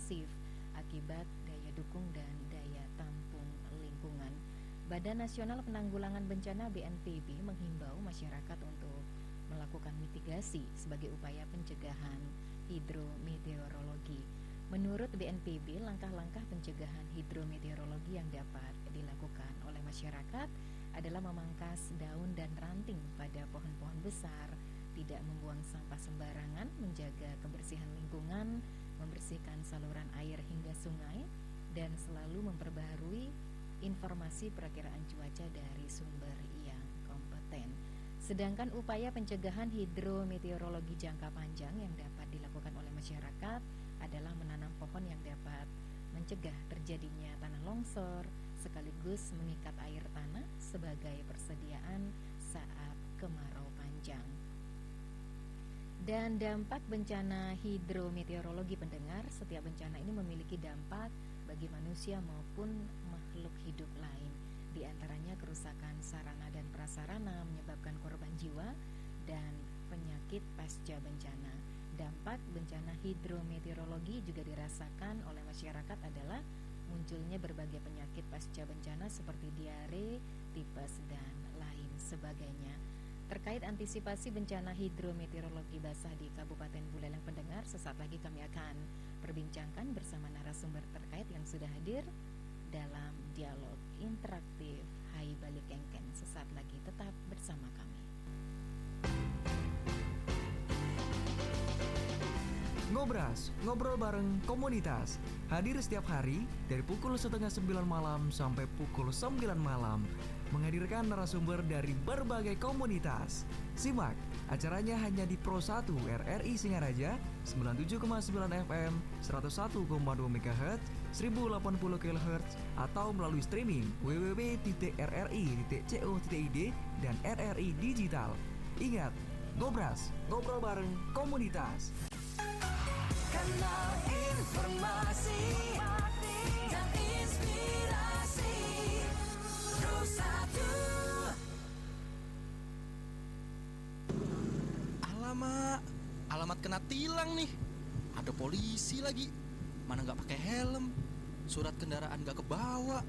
masif akibat daya dukung dan daya tampung lingkungan. Badan Nasional Penanggulangan Bencana BNPB menghimbau masyarakat untuk melakukan mitigasi sebagai upaya pencegahan hidrometeorologi. Menurut BNPB, langkah-langkah pencegahan hidrometeorologi yang dapat dilakukan oleh masyarakat adalah memangkas daun dan ranting pada pohon-pohon besar, tidak membuang sampah sembarangan, menjaga kebersihan lingkungan, membersihkan saluran air hingga sungai, dan selalu memperbaharui informasi perakiraan cuaca dari sumber yang kompeten. Sedangkan upaya pencegahan hidrometeorologi jangka panjang yang dapat dilakukan oleh masyarakat adalah menanam pohon yang dapat mencegah terjadinya tanah longsor, sekaligus mengikat air tanah sebagai persediaan saat kemarau panjang. Dan dampak bencana hidrometeorologi, pendengar, setiap bencana ini memiliki dampak bagi manusia maupun makhluk hidup lain. Di antaranya kerusakan sarana dan prasarana menyebabkan korban jiwa dan penyakit pasca bencana. Dampak bencana hidrometeorologi juga dirasakan oleh masyarakat adalah munculnya berbagai penyakit pasca bencana seperti diare, tipes, dan lain sebagainya. Terkait antisipasi bencana hidrometeorologi basah di Kabupaten Buleleng, pendengar, sesaat lagi kami akan perbincangkan bersama narasumber terkait yang sudah hadir dalam dialog interaktif Hai Balik Kengken. Sesaat lagi tetap bersama kami. Ngobras, ngobrol bareng komunitas. Hadir setiap hari dari pukul 8:30 malam sampai pukul 9 malam. Menghadirkan narasumber dari berbagai komunitas. Simak acaranya hanya di Pro 1 RRI Singaraja 97,9 FM, 101,2 MHz, 1080 kHz, atau melalui streaming www.rri.co.id dan RRI Digital. Ingat, Ngobras, ngobrol bareng komunitas. Kanal informasi dan inspirasi Pro 1. Alamat kena tilang nih. Ada polisi lagi. Mana nggak pakai helm. Surat kendaraan nggak kebawa.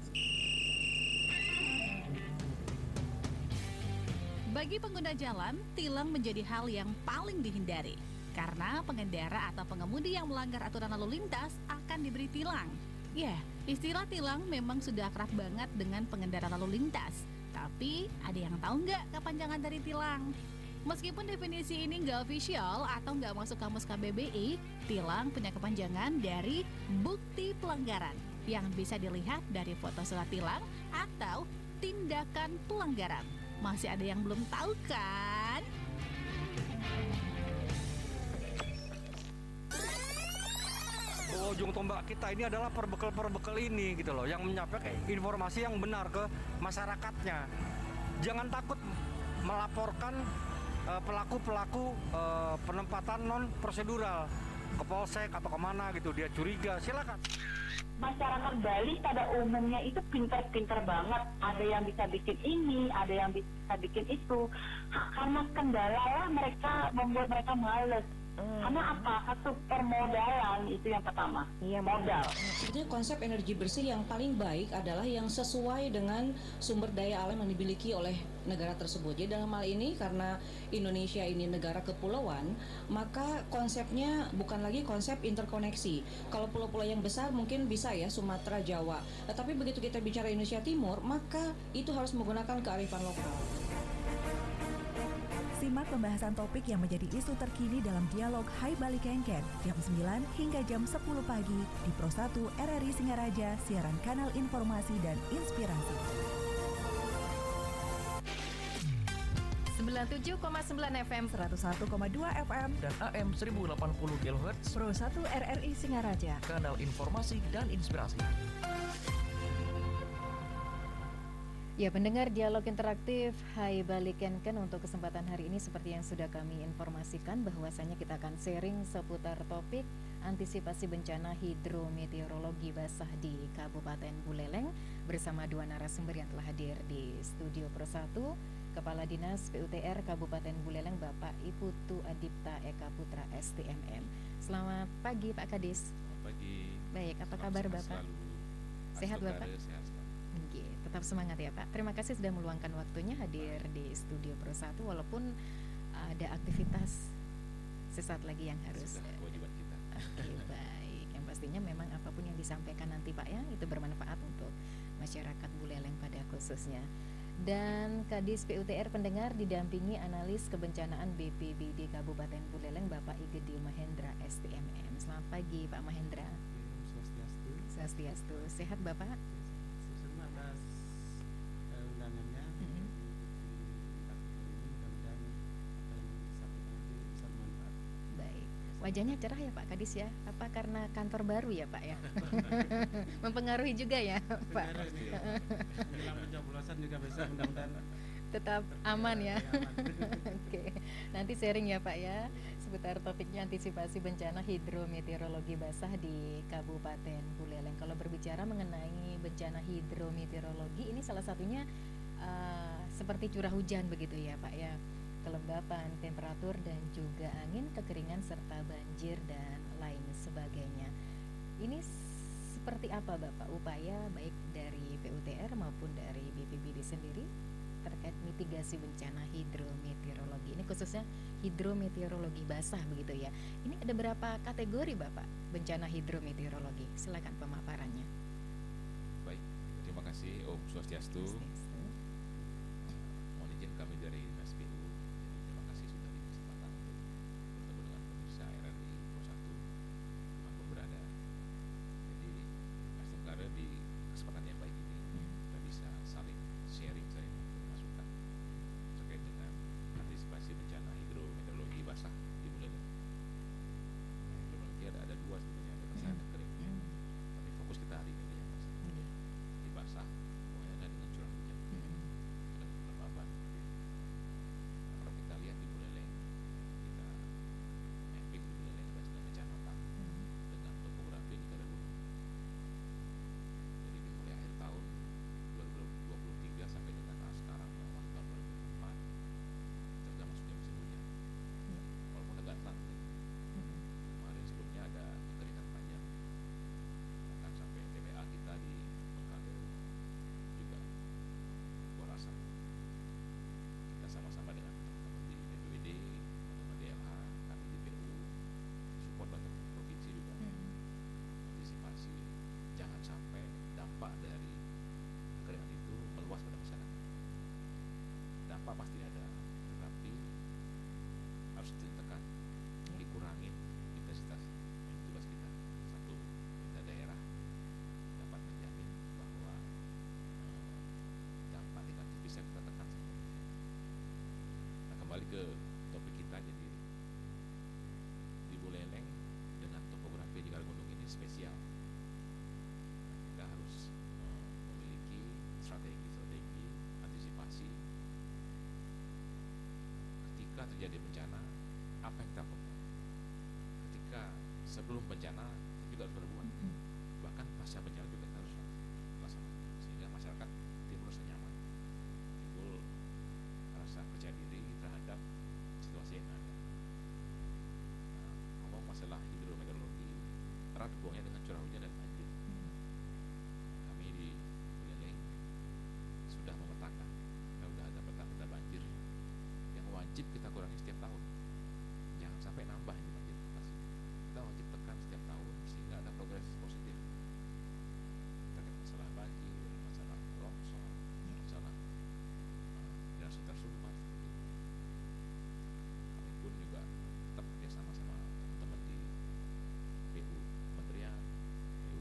Bagi pengguna jalan, tilang menjadi hal yang paling dihindari. Karena pengendara atau pengemudi yang melanggar aturan lalu lintas akan diberi tilang. Ya, istilah tilang memang sudah akrab banget dengan pengendara lalu lintas. Tapi, ada yang tahu nggak kepanjangan dari tilang? Meskipun definisi ini nggak official atau nggak masuk kamus KBBI, tilang punya kepanjangan dari bukti pelanggaran yang bisa dilihat dari foto surat tilang atau tindakan pelanggaran. Masih ada yang belum tahu kan? Ujung tombak kita ini adalah perbekal ini gitu loh, yang menyampaikan informasi yang benar ke masyarakatnya. Jangan takut melaporkan pelaku-pelaku penempatan non prosedural ke polsek atau kemana gitu, dia curiga, silakan. Masyarakat Bali pada umumnya itu pintar-pintar banget. Ada yang bisa bikin ini, ada yang bisa bikin itu. Karena kendala lah mereka membuat mereka males. Karena apa? Satu permodalan itu yang pertama. Iya, modal. Sebetulnya konsep energi bersih yang paling baik adalah yang sesuai dengan sumber daya alam yang dimiliki oleh negara tersebut. Jadi dalam hal ini karena Indonesia ini negara kepulauan, maka konsepnya bukan lagi konsep interkoneksi. Kalau pulau-pulau yang besar mungkin bisa ya Sumatera, Jawa. Tetapi begitu kita bicara Indonesia Timur, maka itu harus menggunakan kearifan lokal. Simak pembahasan topik yang menjadi isu terkini dalam dialog Hai Balik Kengken jam 9 hingga jam 10 pagi di Pro 1 RRI Singaraja, siaran kanal informasi dan inspirasi. 97,9 FM, 101,2 FM, Dan AM 1080 kHz, Pro 1 RRI Singaraja, kanal informasi dan inspirasi. Ya, pendengar dialog interaktif Hai Balik Kengken, untuk kesempatan hari ini seperti yang sudah kami informasikan bahwasanya kita akan sharing seputar topik antisipasi bencana hidrometeorologi basah di Kabupaten Buleleng bersama dua narasumber yang telah hadir di studio Pro 1, Kepala Dinas PUTR Kabupaten Buleleng Bapak Iputu Adipta Eka Putra STMM. Selamat pagi Pak Kadis. Selamat pagi. Baik, apa kabar Bapak? Sehat Bapak? Sehat selalu. Oke, tetap semangat ya Pak. Terima kasih sudah meluangkan waktunya hadir di Studio Pro 1 walaupun ada aktivitas sesaat lagi yang harus. Sudah kewajiban kita. Oke, baik. Yang pastinya memang apapun yang disampaikan nanti Pak ya, itu bermanfaat untuk masyarakat Buleleng pada khususnya. Dan Kadis PUTR pendengar didampingi analis kebencanaan BPBD Kabupaten Buleleng Bapak Igede Mahendra STMM. Selamat pagi Pak Mahendra. Swastiastu. Swastiastu. Sehat Bapak? Terima atas undangannya. Mm-mm. Mudah-mudahan apa yang disampaikan nanti bisa bermanfaat. Baik. Wajahnya cerah ya Pak Kadis ya? Apa karena kantor baru ya Pak ya? Mempengaruhi juga ya Pak? Benar ini. Menjelang pencoblosan juga bisa mudah-mudahan Tetap aman ya. aman. Oke, nanti sharing ya Pak ya seputar topiknya antisipasi bencana hidrometeorologi basah di Kabupaten Buleleng. Kalau berbicara mengenai bencana hidrometeorologi ini salah satunya seperti curah hujan begitu ya Pak ya, kelembapan, temperatur dan juga angin, kekeringan serta banjir dan lain sebagainya. Ini seperti apa Bapak upaya baik dari PUTR maupun dari BPBD sendiri terkait mitigasi bencana hidrometeorologi ini, khususnya hidrometeorologi basah begitu ya. Ini ada berapa kategori Bapak bencana hidrometeorologi? Silakan pemaparannya. Baik, terima kasih Om Swastiastu. Mohon izin kami dari Dinas PU. Jadi terima kasih sudah diberi kesempatan untuk bertemu dengan pemirsa RRI Pro 1 dimanapun berada. Jadi Mas Tengkara di kesempatan yang baik ini kita bisa saling sharing masukan terkait dengan antisipasi bencana hidrometeorologi basah di Buleleng. Hidrometeorologi ada dua sebenarnya, ada basah dan kering. Tapi fokus kita hari ini yang basah. Di basah hubungannya dengan curah hujan dan kelembaban. Kalau kita lihat di Buleleng, kita mapping di Buleleng ada 9 kecamatan dengan topografi di kada gunung. Jadi dimulai akhir tahun 2023 sampai dengan sekarang awal tahun 2024 kita sudah masuknya musim hujan. Walaupun agak telat nih. Kemarin sebelumnya ada kekeringan panjang, bahkan sampai TPA kita di Bengkalo juga keluar asap. Kita sama-sama dengan teman-teman di BPBD, teman-teman DLH, kami di PU, support bantuan provinsi juga antisipasi jangan sampai dampak dari kekeringan itu meluas pada masyarakat. Dampak pasti ada, tetapi harus ditekan, dikurangin intensitas. Ini tugas kita. Satu, kita daerah dapat menjamin bahwa dampak negatif bisa kita tekan sepenuhnya. Nah, kembali ke topik kita, jadi di Buleleng dengan topografi di Karagunung ini spesial. Kita harus memiliki strategi antisipasi ketika terjadi bencana. Apa yang kita lakukan ketika sebelum bencana, kita juga harus berbuat, bahkan pasca bencana juga kita harus laksanakan sehingga masyarakat timbul rasa nyaman, timbul rasa percaya diri terhadap situasi yang ada. Nah, ngomong masalah hidrometeorologi erat hubungannya dengan curah hujan dan banjir. Kami di Buleleng sudah memetakan, kita sudah ada peta-peta banjir yang wajib kita kurangi setiap tahun. Jangan sampai nambah ini banjir lokasi. Kita wajib tekan setiap tahun sehingga ada progres positif terkait masalah banjir, masalah longsor, masalah drainase tersumbat. Kami pun juga tetap bekerjasama sama teman-teman di PU Kementerian, PU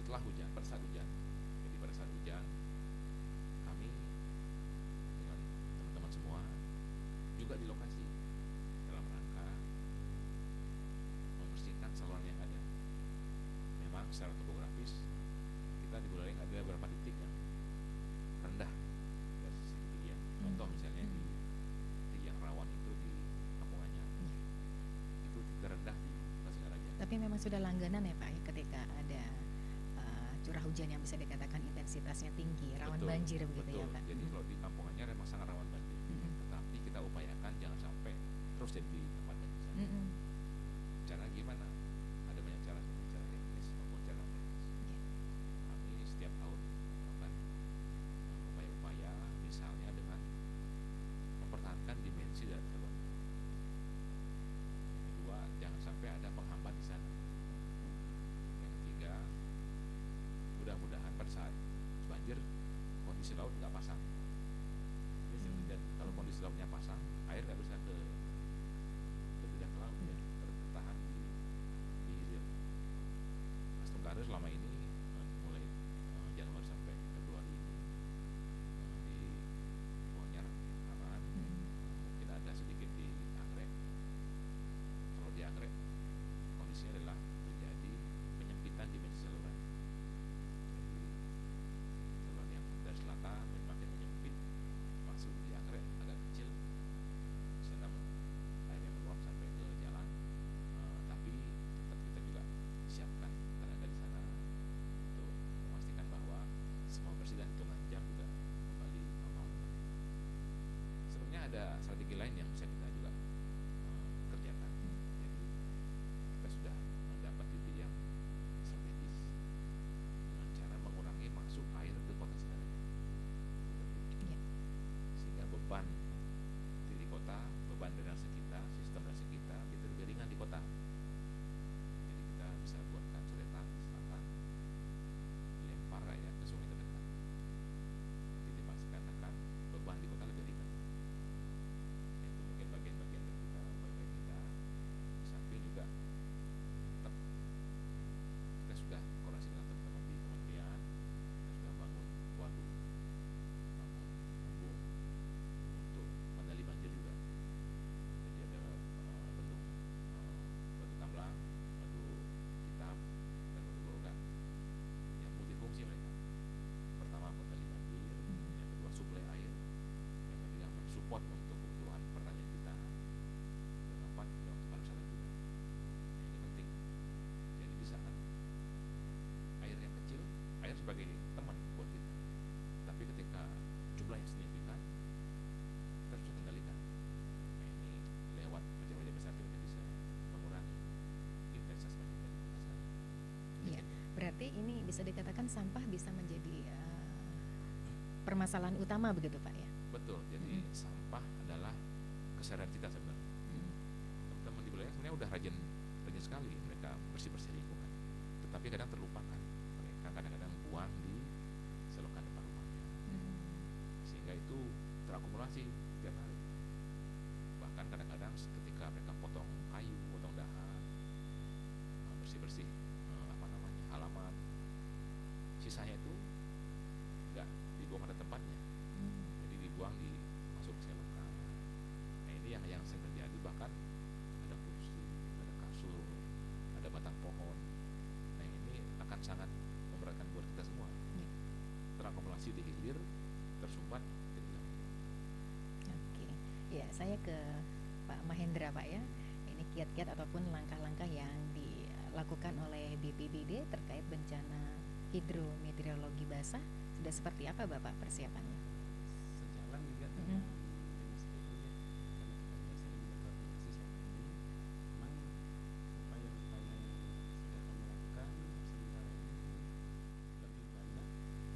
setelah hujan, pada saat hujan. Jadi pada saat hujan kami dengan teman-teman semua juga di lokasi dalam rangka membersihkan saluran yang ada. Memang secara topografis kita di Buleleng ada beberapa titik yang rendah dari sisi ketinggian. Contoh misalnya di titik yang rawan itu di Kampung Anyar. Itu titik terendah di Kota Singaraja. Tapi memang sudah langganan ya Pak ya, ketika ada curah hujan yang bisa dikatakan intensitasnya tinggi, rawan Betul, banjir begitu betul. ya Pak. Jadi kalau di Kampung Anyar memang sangat rawan banjir. Tetapi kita upayakan jangan sampai terus jadi di tempat banjir. Cara gimana? Ada banyak cara, cara teknis maupun cara teknis. Kami setiap tahun melakukan upaya-upaya, misalnya dengan mempertahankan dimensi dari saluran. Yang kedua, jangan sampai ada penghambat di sana. Yang ketiga, mudah-mudahan pada saat banjir kondisi laut nggak pasang. Dan kalau kondisi lautnya pasang, air nggak bisa tidak ke laut ya, tertahan di hilir. Mas Tungkare selama ini mulai Januari sampai Februari ini di Anyar aman. Mungkin ada sedikit di Anggrek. Kalau di Anggrek kondisinya adalah terjadi penyempitan dimensi saluran. Jadi saluran yang dari selatan makin menyempit, masuk di Anggrek agak kecil, di sana airnya meluap sampai ke jalan. Tapi tetap kita juga siapkan tenaga di sana untuk memastikan bahwa semua bersih dan hitungan jam juga kembali normal. Sebenarnya ada strategi lain yang bisa kita juga kerjakan. Jadi kita sudah mendapat titik yang strategis dengan cara mengurangi masuk air ke kota Singaraja. Sehingga beban di kota, beban drainase kita, sistem drainase kita itu lebih ringan di kota. Jadi kita bisa buatkan sodetan di selatan, dilempar ya ke sungai terdekat. Nanti dipastikan akan beban di kota lebih ringan. Itu mungkin bagian-bagian dari kita, upaya kita. Di samping juga tetap kita sudah koordinasi dengan teman-teman di kementerian, kita sudah bangun waduk, bangun embung untuk kendali banjir juga. Jadi ada bendung Batu Tamblang, Batu Hitam, dan Batu Gorogan yang multifungsi mereka. Pertama kendali banjir, yang kedua suplai air, yang ketiga mensupport untuk kebutuhan pertanian kita, dan keempat ya untuk pariwisata juga. Nah, ini penting. Jadi di saat air yang kecil, air sebagai teman buat kita. Tapi ketika jumlahnya signifikan, kita bisa kendalikan. Nah, ini lewat wajah-wajah besar kita bisa mengurangi intensitas banjir dari kota sana. Iya, berarti ini bisa dikatakan sampah bisa menjadi permasalahan utama begitu Pak ya. Betul. Jadi sampah adalah kesadaran kita sebenarnya. Teman-teman di Buleleng sebenarnya udah rajin sekali mereka bersih-bersih lingkungan. Tetapi kadang terlupakan. Mereka kadang-kadang buang di selokan depan rumahnya. Sehingga itu terakumulasi tiap hari. Bahkan kadang-kadang ketika mereka potong kayu, potong dahan, bersih-bersih halaman, sisanya itu nggak dibuang pada tempatnya. Jadi dibuang di masuk ke selokan. Nah ini yang sering terjadi, bahkan ada kursi, ada kasur, ada batang pohon. Nah ini akan sangat memberatkan buat kita semua. Terakumulasi di hilir, tersumbat jadi hilang. Oke, ya saya ke Pak Mahendra Pak ya. Ini kiat-kiat ataupun langkah-langkah yang dilakukan oleh BPBD terkait bencana hidrometeorologi basah sudah seperti apa Bapak persiapannya? Sejalan juga dengan Dinas PU ya, karena kita sudah sering berkoordinasi soal ini. Memang upaya-upaya yang sudah kami lakukan sementara ini lebih banyak,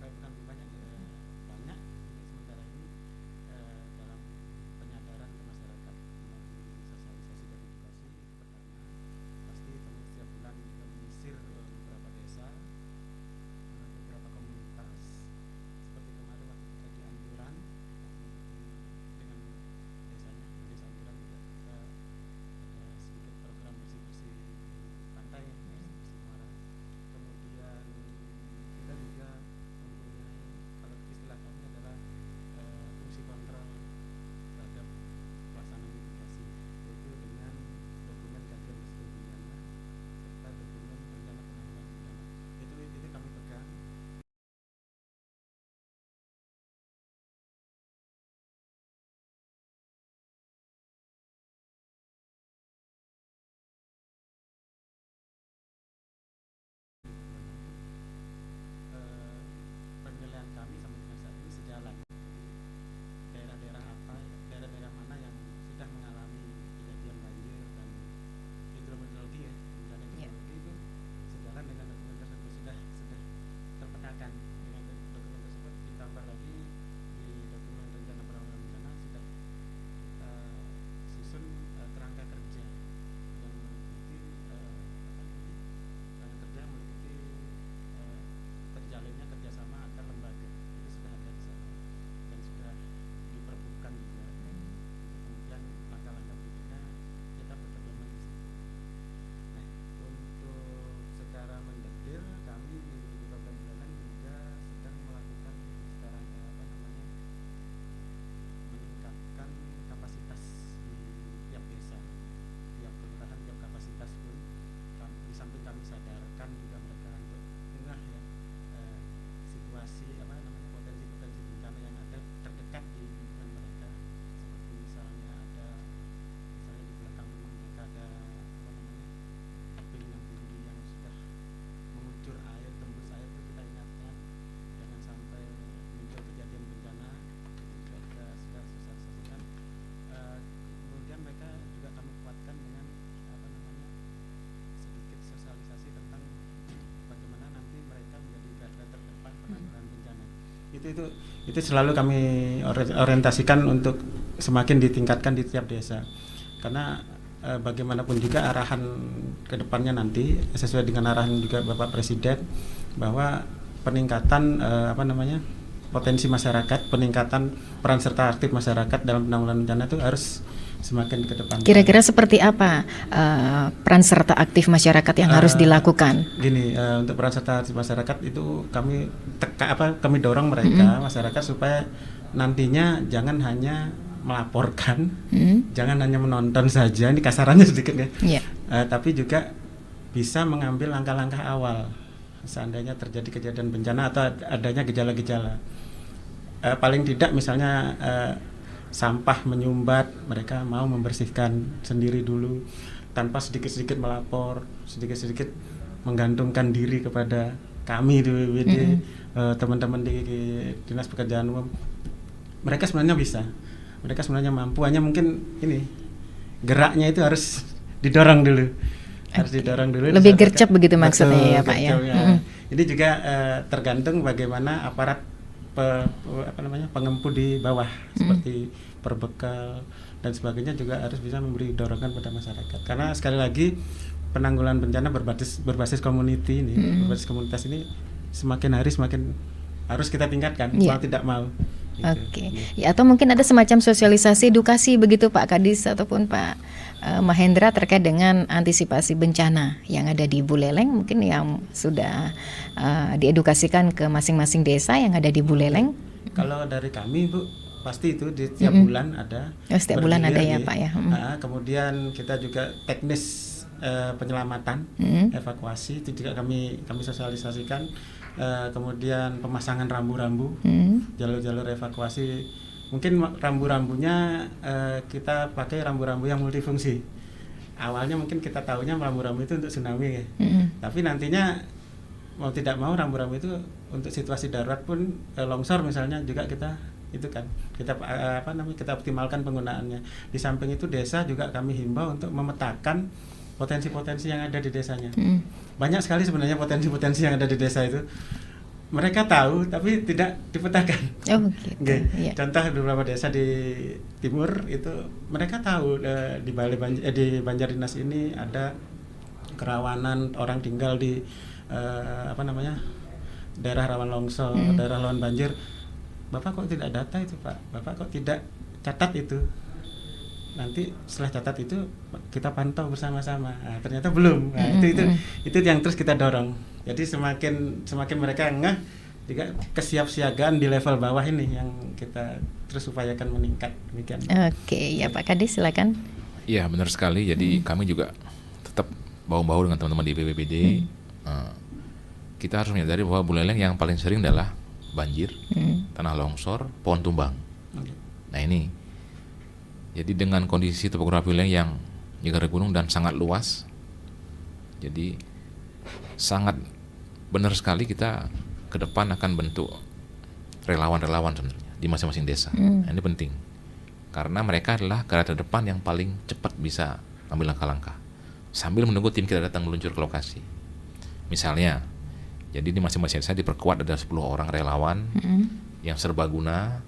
bukan lebih banyak ya, banyak untuk sementara ini dalam penyadaran ke masyarakat melalui sosialisasi dan edukasi. Itu pertama, pasti setiap bulan juga menyisir beberapa desa, beberapa komunitas. Seperti kemarin waktu kita di Itu selalu kami orientasikan untuk semakin ditingkatkan di tiap desa. Karena bagaimanapun juga arahan ke depannya nanti sesuai dengan arahan juga Bapak Presiden bahwa peningkatan potensi masyarakat, peningkatan peran serta aktif masyarakat dalam penanggulangan bencana itu harus semakin ke depan. Kira-kira seperti apa peran serta aktif masyarakat yang harus dilakukan? Gini, untuk peran serta aktif masyarakat itu kami dorong mereka masyarakat supaya nantinya jangan hanya melaporkan, jangan hanya menonton saja. Ini kasarannya sedikit ya. Tapi juga bisa mengambil langkah-langkah awal seandainya terjadi kejadian bencana atau adanya gejala-gejala. Paling tidak misalnya sampah menyumbat, mereka mau membersihkan sendiri dulu tanpa sedikit-sedikit melapor, sedikit-sedikit menggantungkan diri kepada kami di BPBD, teman-teman di Dinas Pekerjaan Umum. Mereka sebenarnya bisa, mereka sebenarnya mampu, hanya mungkin ini geraknya itu harus didorong dulu. Harus didorong dulu. Lebih gercep begitu maksudnya ya Pak ya. Ini juga tergantung bagaimana aparat pengempu di bawah seperti perbekal dan sebagainya juga harus bisa memberi dorongan pada masyarakat. Karena sekali lagi penanggulangan bencana berbasis community ini, berbasis komunitas ini semakin hari semakin harus kita tingkatkan, mau tidak mau. Oke. Ya, atau mungkin ada semacam sosialisasi edukasi begitu Pak Kadis ataupun Pak Mahendra terkait dengan antisipasi bencana yang ada di Buleleng, mungkin yang sudah diedukasikan ke masing-masing desa yang ada di Buleleng. Kalau dari kami Bu, pasti itu di setiap bulan ada. Setiap bulan ada ya Pak ya. Kemudian kita juga teknis penyelamatan, evakuasi itu juga kami sosialisasikan. Kemudian pemasangan rambu-rambu, jalur-jalur evakuasi. Mungkin rambu-rambunya kita pakai rambu-rambu yang multifungsi. Awalnya mungkin kita tahunya rambu-rambu itu untuk tsunami ya. Tapi nantinya mau tidak mau rambu-rambu itu untuk situasi darurat pun longsor misalnya juga kita kita optimalkan penggunaannya. Di samping itu desa juga kami himbau untuk memetakan potensi-potensi yang ada di desanya. Banyak sekali sebenarnya potensi-potensi yang ada di desa itu. Mereka tahu tapi tidak dipetakan. Contoh beberapa desa di timur itu mereka tahu di Banjardinas ini ada kerawanan orang tinggal di daerah rawan longsor, daerah rawan banjir. Bapak kok tidak data itu Pak? Bapak kok tidak catat itu? Nanti setelah catat itu kita pantau bersama-sama. Ternyata belum. Itu yang terus kita dorong. Jadi semakin mereka ngeh, juga kesiapsiagaan di level bawah ini yang kita terus upayakan meningkat. Demikian. Oke, ya Pak Kadis silakan. Iya benar sekali. Jadi kami juga tetap bahu-bahu dengan teman-teman di BPBD. Kita harus menyadari bahwa Buleleng yang paling sering adalah banjir, tanah longsor, pohon tumbang. Nah ini. Jadi dengan kondisi topografi Buleleng yang negara gunung dan sangat luas, jadi sangat benar sekali kita ke depan akan bentuk relawan-relawan sebenarnya di masing-masing desa. Nah, ini penting karena mereka adalah garda terdepan yang paling cepat bisa ambil langkah-langkah sambil menunggu tim kita datang meluncur ke lokasi. Misalnya, jadi di masing-masing desa diperkuat ada 10 orang relawan yang serbaguna,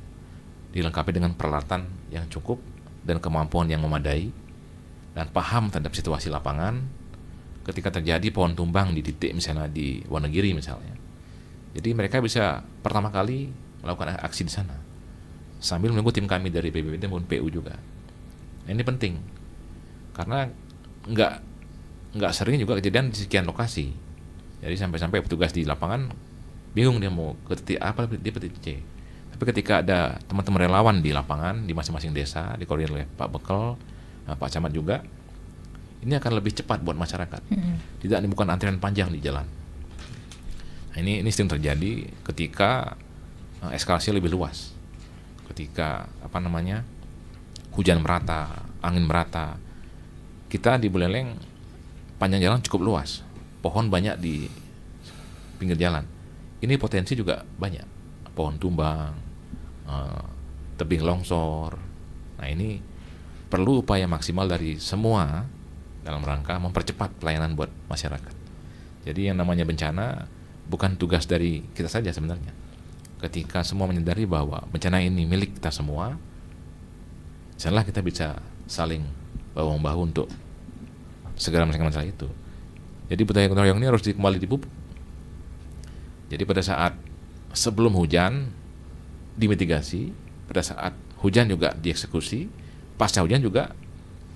dilengkapi dengan peralatan yang cukup dan kemampuan yang memadai dan paham terhadap situasi lapangan ketika terjadi pohon tumbang di titik misalnya di Wonogiri misalnya. Jadi mereka bisa pertama kali melakukan aksi di sana sambil menunggu tim kami dari BPBD maupun PU juga. Nah, ini penting karena nggak sering juga kejadian di sekian lokasi. Jadi sampai-sampai petugas di lapangan bingung dia mau ke titik apa di titik C. Tapi ketika ada teman-teman relawan di lapangan di masing-masing desa dikoordinir oleh Pak Bekel, Pak Camat juga, ini akan lebih cepat buat masyarakat. Tidak menimbulkan antrian panjang di jalan. Nah, ini sering terjadi ketika eskalasi lebih luas. Ketika hujan merata, angin merata. Kita di Buleleng panjang jalan cukup luas. Pohon banyak di pinggir jalan. Ini potensi juga banyak. Pohon tumbang, tebing longsor. Nah, ini perlu upaya maksimal dari semua dalam rangka mempercepat pelayanan buat masyarakat. Jadi yang namanya bencana bukan tugas dari kita saja sebenarnya. ketika semua menyadari bahwa bencana ini milik kita semua, insyaallah kita bisa saling bahu-membahu untuk segera menyelesaikan masalah itu. Jadi budaya gotong royong ini harus kembali dipupuk. Jadi pada saat sebelum hujan dimitigasi, pada saat hujan juga dieksekusi, pasca hujan juga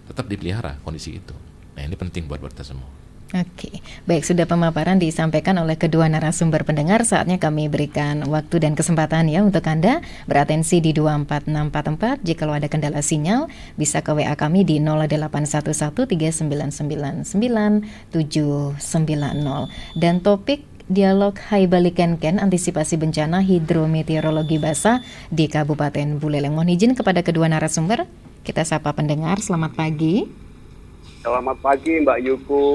tetap dipelihara kondisi itu. Nah, ini penting buat kita semua. Oke, baik, sudah pemaparan disampaikan oleh kedua narasumber pendengar. Saatnya kami berikan waktu dan kesempatan ya untuk Anda beratensi di 24644. Jika ada kendala sinyal, bisa ke WA kami di 081139999790. Dan topik dialog Hai Bali Kenken, antisipasi bencana hidrometeorologi basah di Kabupaten Buleleng. Mohon izin kepada kedua narasumber, kita sapa pendengar. Selamat pagi. Selamat pagi Mbak Yuku,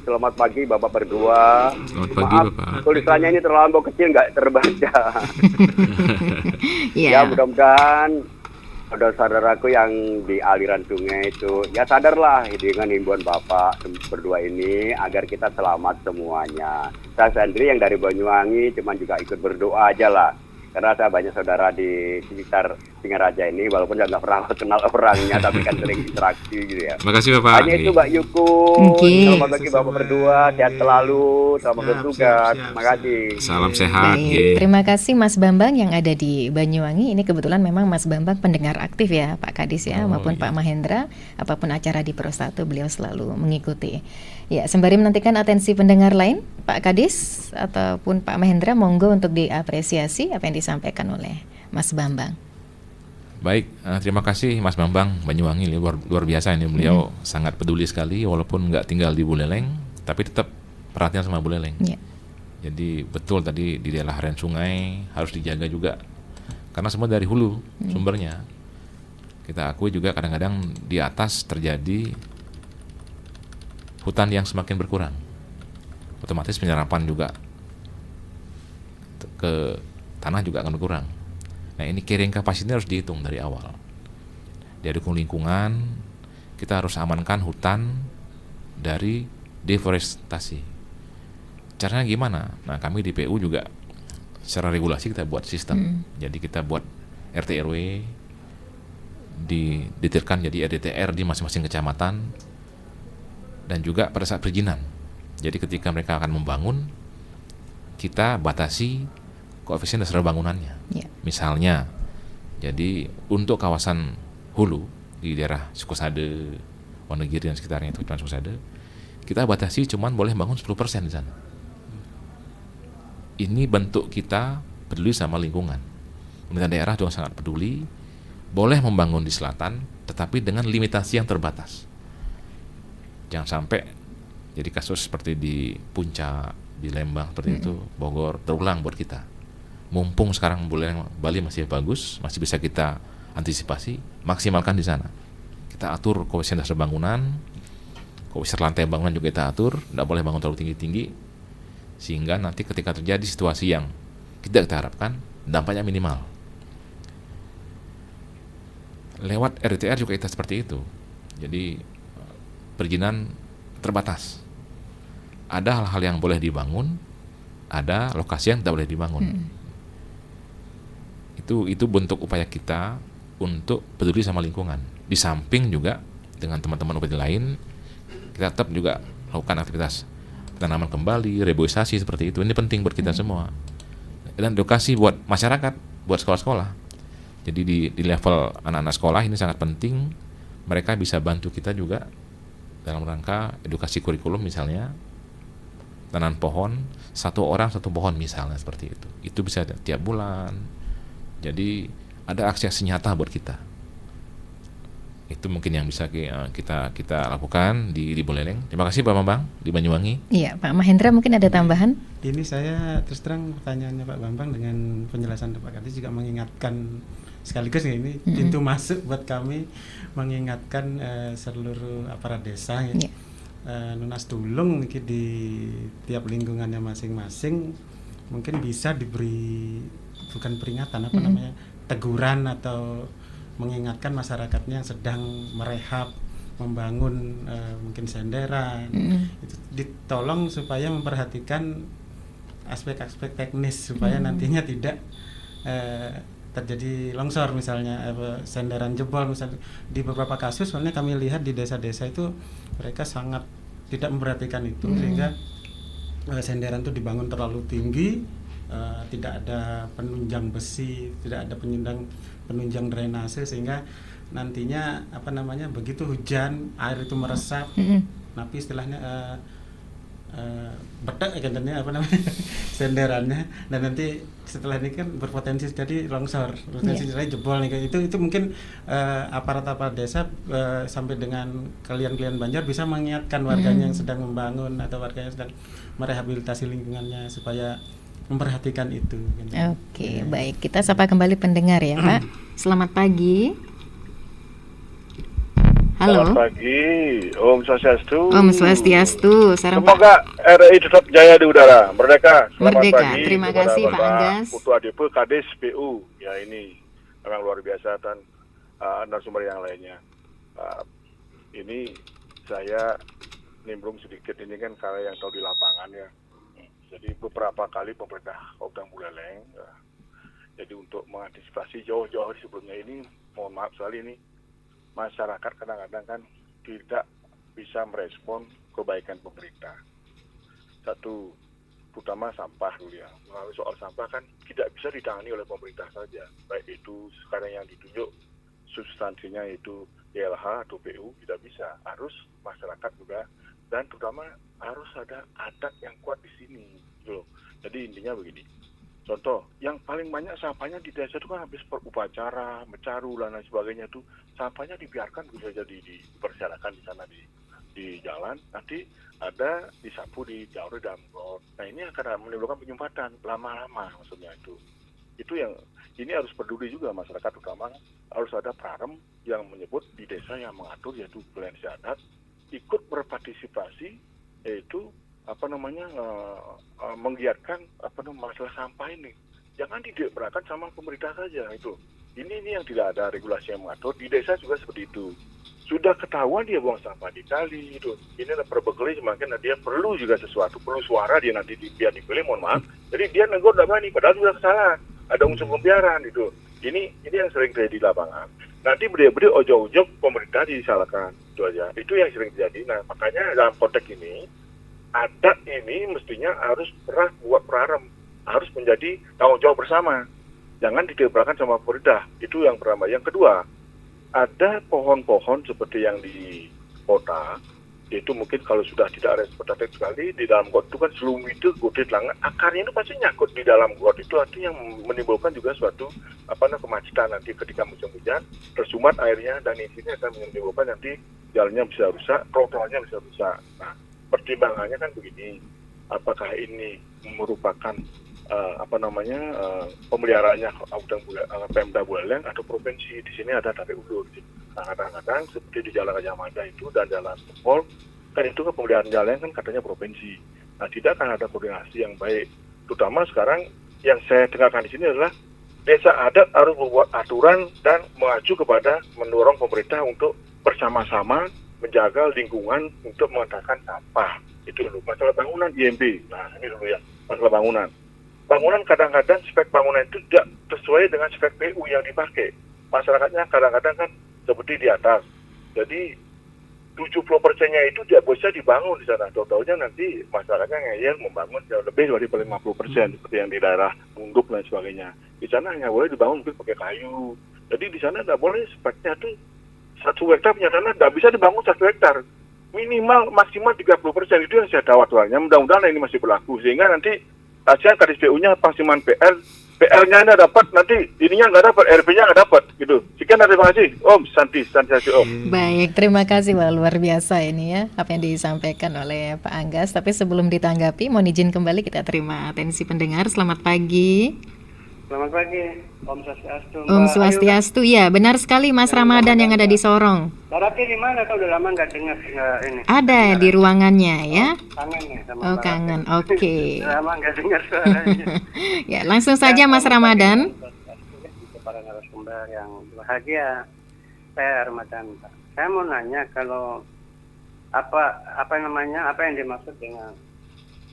selamat pagi Bapak berdua. Selamat pagi Maaf, Bapak. tulisannya ini terlalu kecil nggak terbaca. Ya mudah-mudahan saudara-saudaraku yang di aliran sungai itu ya sadarlah dengan himbauan Bapak berdua ini agar kita selamat semuanya. Saya sendiri yang dari Banyuwangi cuman juga ikut berdoa aja lah. Karena saya banyak saudara di sekitar Singaraja ini, walaupun saya nggak pernah kenal orangnya, tapi kan sering interaksi gitu ya. Makasih Bapak. Hanya itu Mbak Yuku. Selamat pagi Bapak berdua, sehat selalu, selamat bertugas. Terima kasih. Salam sehat. Baik, terima kasih Mas Bambang yang ada di Banyuwangi. Ini kebetulan memang Mas Bambang pendengar aktif ya Pak Kadis ya, maupun Pak Mahendra. Apapun acara di Pro 1 beliau selalu mengikuti. Ya, sembari menantikan atensi pendengar lain, Pak Kadis ataupun Pak Mahendra, monggo untuk diapresiasi apa yang disampaikan oleh Mas Bambang. Baik, terima kasih Mas Bambang Banyuwangi, luar biasa ini beliau sangat peduli sekali walaupun nggak tinggal di Buleleng, tapi tetap perhatian sama Buleleng. Yeah. Jadi betul tadi di daerah harian sungai harus dijaga juga, karena semua dari hulu sumbernya. Kita akui juga kadang-kadang di atas terjadi hutan yang semakin berkurang, otomatis penyerapan juga ke tanah juga akan berkurang. Nah, ini carrying capacity harus dihitung dari awal. Dari dukung lingkungan, kita harus amankan hutan dari deforestasi. Caranya gimana? Nah, kami di PU juga secara regulasi kita buat sistem. Jadi kita buat RT RW didirikan jadi RDTR di masing-masing kecamatan, dan juga pada saat perizinan. Jadi ketika mereka akan membangun, kita batasi koefisien dasar bangunannya. Misalnya, jadi untuk kawasan hulu di daerah Sukosade, Wonogiri dan sekitarnya itu, Sukosade, kita batasi cuman boleh bangun 10% di sana. Ini bentuk kita peduli sama lingkungan. Pemerintah daerah juga sangat peduli, boleh membangun di selatan, tetapi dengan limitasi yang terbatas. Jangan sampai jadi kasus seperti di Puncak, di Lembang seperti itu, Bogor terulang buat kita. Mumpung sekarang Bali masih bagus, masih bisa kita antisipasi, maksimalkan di sana. Kita atur koefisien dasar bangunan, koefisien lantai bangunan juga kita atur, tidak boleh bangun terlalu tinggi-tinggi, sehingga nanti ketika terjadi situasi yang tidak kita harapkan, dampaknya minimal. Lewat RDTR juga kita seperti itu. Jadi perizinan terbatas. Ada hal-hal yang boleh dibangun, ada lokasi yang tidak boleh dibangun. Itu bentuk upaya kita untuk peduli sama lingkungan. Di samping juga dengan teman-teman UPT lain, kita tetap juga lakukan aktivitas tanaman kembali, reboisasi seperti itu. Ini penting buat kita semua. Dan edukasi buat masyarakat, buat sekolah-sekolah. Jadi di level anak-anak sekolah ini sangat penting. Mereka bisa bantu kita juga dalam rangka edukasi kurikulum, misalnya tanam pohon, 1 orang 1 pohon misalnya, seperti itu. Itu bisa tiap bulan. Jadi ada aksi nyata buat kita. Itu mungkin yang bisa kita lakukan di Buleleng. Terima kasih Pak Bambang di Banyuwangi. Iya, Pak Mahendra mungkin ada tambahan? Ini saya terus terang pertanyaannya Pak Bambang dengan penjelasan Pak Kadis juga mengingatkan sekaligus ini pintu masuk buat kami, mengingatkan seluruh aparat desa ya. Nunas tulung di tiap lingkungannya masing-masing mungkin bisa diberi bukan peringatan namanya, teguran atau mengingatkan masyarakatnya yang sedang merehab, membangun mungkin senderan, itu ditolong supaya memperhatikan aspek-aspek teknis supaya nantinya tidak terjadi longsor misalnya, senderan jebol misalnya. Di beberapa kasus soalnya kami lihat di desa-desa itu mereka sangat tidak memperhatikan itu, sehingga senderan itu dibangun terlalu tinggi, tidak ada penunjang besi, tidak ada penunjang drainase, sehingga nantinya begitu hujan air itu meresap, tapi istilahnya bedak katanya senderannya, dan nanti setelah ini kan berpotensi jadi longsor, berpotensi jadi jebol nih. Itu mungkin aparat desa sampai dengan kalian Banjar bisa mengingatkan warganya yang sedang membangun atau warganya yang sedang merehabilitasi lingkungannya supaya memperhatikan itu. Oke, baik. Kita sapa kembali pendengar ya, Pak. Selamat pagi. Halo. Selamat pagi, Om Swastiastu. Om Swastiastu. Semoga RRI tetap jaya di udara. Merdeka. Selamat Merdeka. pagi. Terima kasih Pak Anggas. Ketua DP Kades PU. Ya, ini memang luar biasa, dan narasumber yang lainnya. Ini saya nimbrung sedikit, ini kan karena yang tahu di lapangan ya. Jadi beberapa kali pemerintah Kabupaten Buleleng, jadi untuk mengantisipasi jauh-jauh sebelumnya ini, mohon maaf sekali ini, masyarakat kadang-kadang kan tidak bisa merespon kebaikan pemerintah. Satu, terutama sampah dulu ya. Melalui soal sampah kan tidak bisa ditangani oleh pemerintah saja. Baik itu sekarang yang ditunjuk substansinya itu ILH atau PU, tidak bisa. Harus masyarakat juga, dan terutama harus ada adat yang kuat di sini. Gitu. Jadi intinya begini. Contoh, yang paling banyak sampahnya di desa itu kan habis upacara, mencaru dan lain sebagainya tuh, sampahnya dibiarkan bisa jadi dipersilakan di sana di jalan, nanti ada disapu di jauh dalam got. Nah ini akan menimbulkan penyumpatan lama-lama, maksudnya itu. Itu yang ini harus peduli juga masyarakat, utama harus ada prarem yang menyebut di desa yang mengatur, yaitu Belen Adat, ikut berpartisipasi, yaitu menggiatkan masalah sampah ini. Jangan dideberakan sama pemerintah saja itu. Ini yang tidak ada regulasi yang mengatur. Di desa juga seperti itu. Sudah ketahuan dia buang sampah di kali itu. Ini berbekali semakin dia perlu juga sesuatu, perlu suara dia nanti biar dipilih, mohon maaf. Jadi dia negor tidak berani, padahal sudah kesalahan. Ada unsur pembiaran itu. Ini yang sering terjadi di lapangan. Nanti beri ojo-ojo pemerintah disalahkan. Itu aja. Itu yang sering terjadi. Nah, makanya dalam konteks ini, adat ini mestinya harus buat prarem, harus menjadi tanggung jawab bersama. Jangan dideberakan sama pemerintah. Itu yang pertama. Yang kedua, ada pohon-pohon seperti yang di kota, itu mungkin kalau sudah tidak representatif sekali, di dalam got itu kan selumit itu godit langat, akarnya itu pasti nyangkut di dalam got. Itu artinya menimbulkan juga suatu kemacetan nanti ketika musim hujan, tersumbat airnya, dan isinya akan menimbulkan nanti jalannya bisa rusak, trotoarnya bisa rusak. Nah, pertimbangannya kan begini, apakah ini merupakan pemeliharaannya Pemda Buleleng atau provinsi. Di sini ada tarik ulur. Nah, kadang-kadang seperti di Jalan Gajah Mada itu dan Jalan Tepol, kan itu kan pemeliharaan jalan kan katanya provinsi. Nah, tidak akan ada koordinasi yang baik. Terutama sekarang yang saya dengarkan di sini adalah desa adat harus membuat aturan dan mengacu kepada mendorong pemerintah untuk bersama-sama menjaga lingkungan untuk mengatakan sampah. Itu dulu. Masalah bangunan IMB. Nah, ini dulu ya. Masalah bangunan. Bangunan kadang-kadang spek bangunan itu tidak sesuai dengan spek PU yang dipakai. Masyarakatnya kadang-kadang kan seperti di atas. Jadi 70%-nya itu tidak bisa dibangun di sana. Tahu-tahunya nanti masyarakatnya ngeyel membangun jauh lebih dari 50% seperti yang di daerah Munduk dan sebagainya. Di sana hanya boleh dibangun mungkin pakai kayu. Jadi di sana tidak boleh speknya tuh 1 hektar punya tanah tidak bisa dibangun 1 hektar. Minimal maksimal 30%, itu yang saya tahu aturannya. Mudah-mudahan ini masih berlaku sehingga nanti ASEAN Kadis PU-nya Pangsiman PL-nya ini dapat, nanti ininya nggak dapat, RP-nya nggak dapat gitu. Sekian, terima kasih Om Santi Om. Baik, terima kasih. Wah, luar biasa ini ya apa yang disampaikan oleh Pak Anggas. Tapi sebelum ditanggapi, mohon izin kembali kita terima atensi pendengar. Selamat pagi. Selamat pagi, Om Swastiastu. Om Swastiastu, ya benar sekali Mas Ramadan yang ada di Sorong. Barati di mana? Kau udah lama nggak dengar ini. Ada di ruangannya ya. Kangen ya sama Oh, kangen. Oke. Lama nggak dengar suaranya. Ya, langsung saja Mas Ramadan. Para narasumber yang bahagia. Saya Ramadan. Saya mau nanya kalau apa yang dimaksud dengan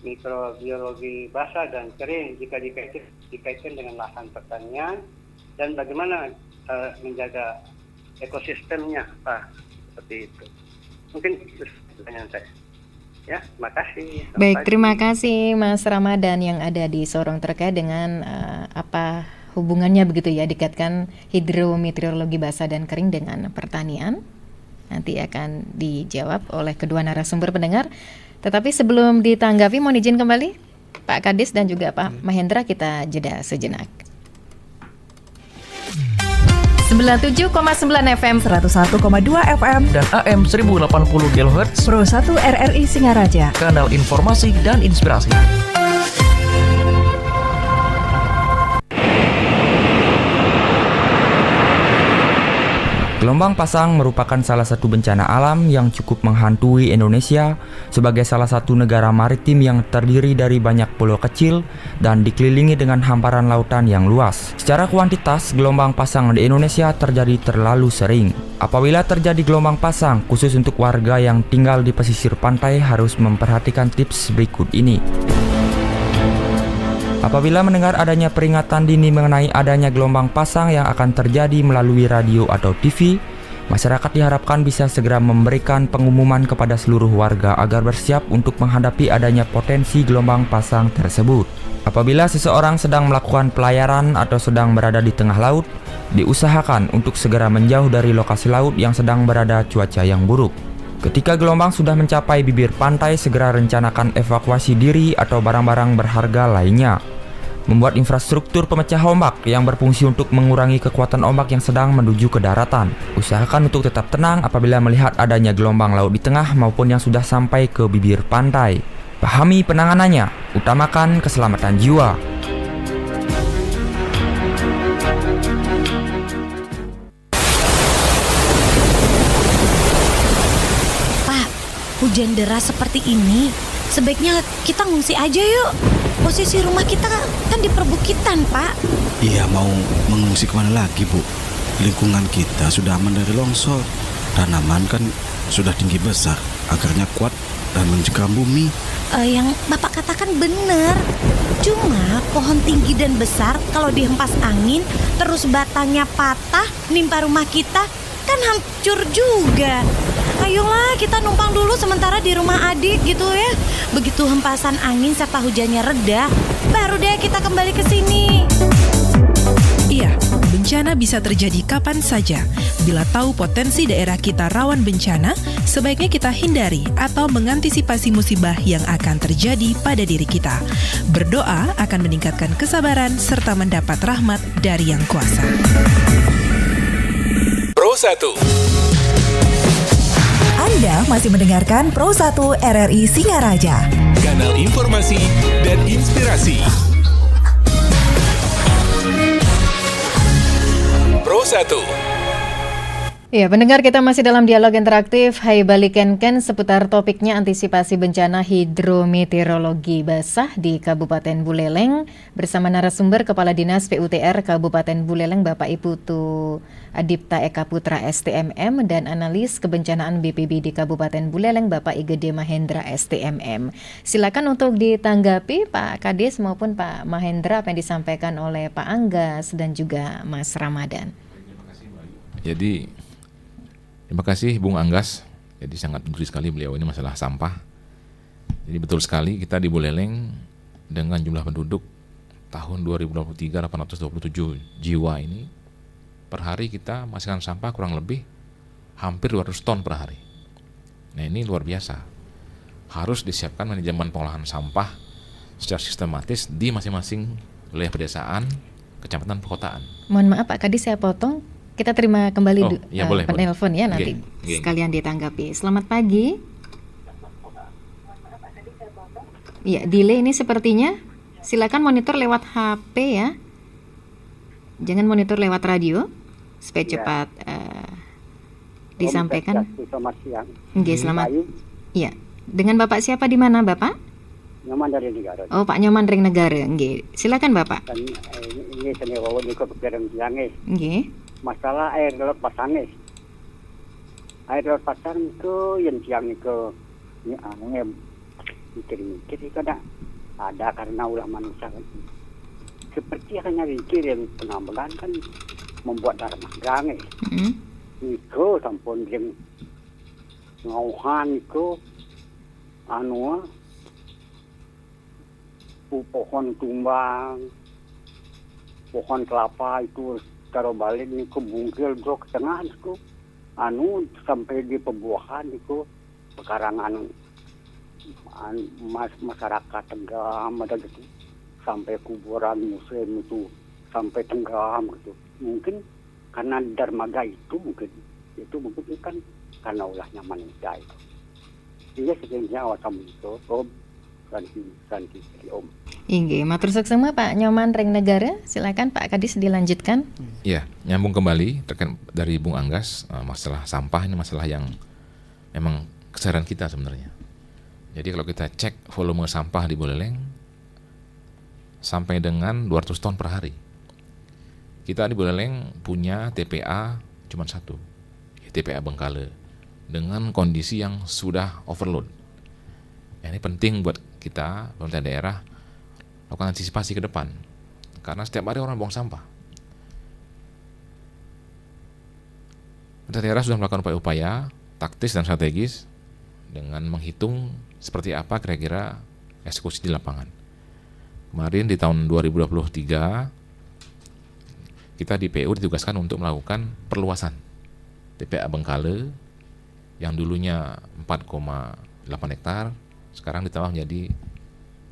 mikrobiologi basah dan kering jika dikaitkan dikaitkan dengan lahan pertanian dan bagaimana menjaga ekosistemnya, Pak, seperti itu. Mungkin itu pertanyaan saya. Ya, terima kasih. Baik, terima kasih Mas Ramadan yang ada di Sorong terkait dengan apa hubungannya begitu ya, dikaitkan hidrometeorologi basah dan kering dengan pertanian. Nanti akan dijawab oleh kedua narasumber pendengar. Tetapi sebelum ditanggapi, mohon izin kembali Pak Kadis dan juga Pak Mahendra, kita jeda sejenak. 97,9 FM, 101,2 FM, dan AM 1080 kHz Pro 1 RRI Singaraja, kanal informasi dan inspirasi. Gelombang pasang merupakan salah satu bencana alam yang cukup menghantui Indonesia sebagai salah satu negara maritim yang terdiri dari banyak pulau kecil dan dikelilingi dengan hamparan lautan yang luas. Secara kuantitas, gelombang pasang di Indonesia terjadi terlalu sering. Apabila terjadi gelombang pasang, khusus untuk warga yang tinggal di pesisir pantai harus memperhatikan tips berikut ini. Apabila mendengar adanya peringatan dini mengenai adanya gelombang pasang yang akan terjadi melalui radio atau TV, masyarakat diharapkan bisa segera memberikan pengumuman kepada seluruh warga agar bersiap untuk menghadapi adanya potensi gelombang pasang tersebut. Apabila seseorang sedang melakukan pelayaran atau sedang berada di tengah laut, diusahakan untuk segera menjauh dari lokasi laut yang sedang berada cuaca yang buruk. Ketika gelombang sudah mencapai bibir pantai, segera rencanakan evakuasi diri atau barang-barang berharga lainnya. Membuat infrastruktur pemecah ombak yang berfungsi untuk mengurangi kekuatan ombak yang sedang menuju ke daratan. Usahakan untuk tetap tenang apabila melihat adanya gelombang laut di tengah maupun yang sudah sampai ke bibir pantai. Pahami penanganannya, utamakan keselamatan jiwa. Hujan deras seperti ini, sebaiknya kita ngungsi aja yuk. Posisi rumah kita kan di perbukitan, Pak. Iya, mau mengungsi kemana lagi, Bu? Lingkungan kita sudah aman dari longsor. Tanaman kan sudah tinggi besar, akarnya kuat dan mencekam bumi. Yang Bapak katakan benar. Cuma pohon tinggi dan besar kalau dihempas angin, terus batangnya patah, nimpa rumah kita, kan hancur juga. Ayolah kita numpang dulu sementara di rumah adik gitu ya. Begitu hempasan angin serta hujannya reda, baru deh kita kembali ke sini. Iya, bencana bisa terjadi kapan saja. Bila tahu potensi daerah kita rawan bencana, sebaiknya kita hindari atau mengantisipasi musibah yang akan terjadi pada diri kita. Berdoa akan meningkatkan kesabaran serta mendapat rahmat dari Yang Kuasa. Pro 1. Anda masih mendengarkan Pro 1 RRI Singaraja, kanal informasi dan inspirasi. Pro 1. Ya, pendengar, kita masih dalam dialog interaktif Hai Bali Kenken seputar topiknya antisipasi bencana hidrometeorologi basah di Kabupaten Buleleng bersama narasumber Kepala Dinas PUTR Kabupaten Buleleng Bapak Iputu Adipta Eka Putra STMM dan analis kebencanaan BPBD Kabupaten Buleleng Bapak Igede Mahendra STMM. Silakan untuk ditanggapi Pak Kadis maupun Pak Mahendra apa yang disampaikan oleh Pak Anggas dan juga Mas Ramadan. Jadi terima kasih Bung Anggas. Jadi sangat peduli sekali beliau ini masalah sampah. Jadi betul sekali kita di Buleleng dengan jumlah penduduk tahun 2023 827 jiwa ini, per hari kita menghasilkan sampah kurang lebih hampir 200 ton per hari. Nah ini luar biasa. Harus disiapkan manajemen pengolahan sampah secara sistematis di masing-masing wilayah pedesaan, kecamatan, perkotaan. Mohon maaf Pak Kadis saya potong. Kita terima kembali penelpon ya nanti sekalian ditanggapi. Selamat pagi. Ya, delay ini sepertinya. Silakan monitor lewat HP ya. Jangan monitor lewat radio supaya cepat disampaikan. Selamat siang. Selamat. Iya. Dengan Bapak siapa di mana, Bapak? Nyoman dari negara. Oh, Pak Nyoman dari negara. Silakan Bapak. Dan ini saya bawa di Kabupaten Buleleng. Masalah air laut pasang nih. Air laut pasang itu yang siang itu mikir-mikir itu ada karena ulah manusia kan. seperti hanya pikir yang penambangan kan membuat darmagang Niko sampun yang ngauhan niko pohon tumbang, pohon kelapa itu taruh balik niko bungkil bro ke tengah niko sampai di pembuahan niko pekarangan masyarakat Tenggam ada gitu sampai kuburan muslim itu sampai Tenggam gitu. Mungkin karena dermaga itu mungkin kan karena ulahnya manusia itu. Iya sebenarnya awasam itu Om Santi Om. Inggih, matur suksema Pak Nyoman Reng Negara. Silakan Pak Kadis dilanjutkan. Ya, nyambung kembali terkait dari Bung Anggas, masalah sampah ini masalah yang memang keseharian kita sebenarnya. Jadi kalau kita cek volume sampah di Buleleng sampai dengan 200 ton per hari. Kita di Buleleng punya TPA cuma satu, TPA Bengkale, dengan kondisi yang sudah overload. Ini penting buat kita, pemerintah daerah, lakukan antisipasi ke depan. Karena setiap hari orang buang sampah. Pemerintah daerah sudah melakukan upaya-upaya taktis dan strategis dengan menghitung seperti apa kira-kira eksekusi di lapangan. Kemarin di tahun 2023 kita di PU ditugaskan untuk melakukan perluasan TPA Bengkale yang dulunya 4,8 hektar sekarang ditambah menjadi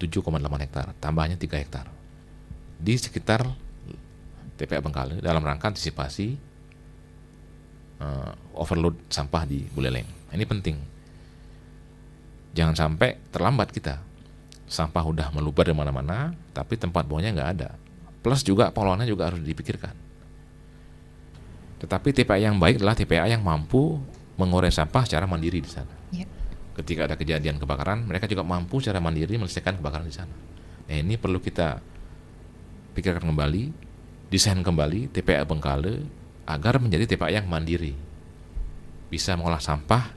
7,8 hektar, tambahnya 3 hektar di sekitar TPA Bengkale dalam rangka antisipasi overload sampah di Buleleng. Ini penting. Jangan sampai terlambat kita. Sampah udah meluber di mana-mana, tapi tempat buangnya nggak ada. Plus juga pengelolaannya juga harus dipikirkan. Tetapi TPA yang baik adalah TPA yang mampu mengurai sampah secara mandiri di sana. Ketika ada kejadian kebakaran, mereka juga mampu secara mandiri menyelesaikan kebakaran di sana. Nah, ini perlu kita pikirkan kembali, desain kembali TPA Bengkale agar menjadi TPA yang mandiri. Bisa mengolah sampah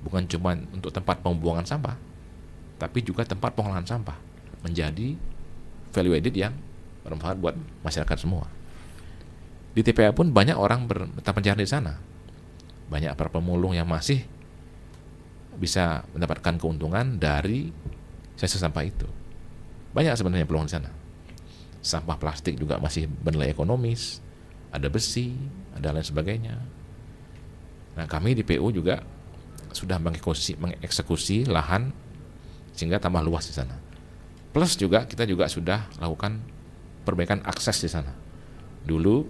bukan cuma untuk tempat pembuangan sampah, tapi juga tempat pengolahan sampah menjadi value added yang bermanfaat buat masyarakat semua. Di TPA pun banyak orang pencarian di sana. Banyak para pemulung yang masih bisa mendapatkan keuntungan dari sisa sampah itu. Banyak sebenarnya peluang di sana. Sampah plastik juga masih bernilai ekonomis, ada besi, ada lain sebagainya. Nah, kami di PU juga sudah mengeksekusi lahan sehingga tambah luas di sana. Plus juga kita juga sudah lakukan perbaikan akses di sana. Dulu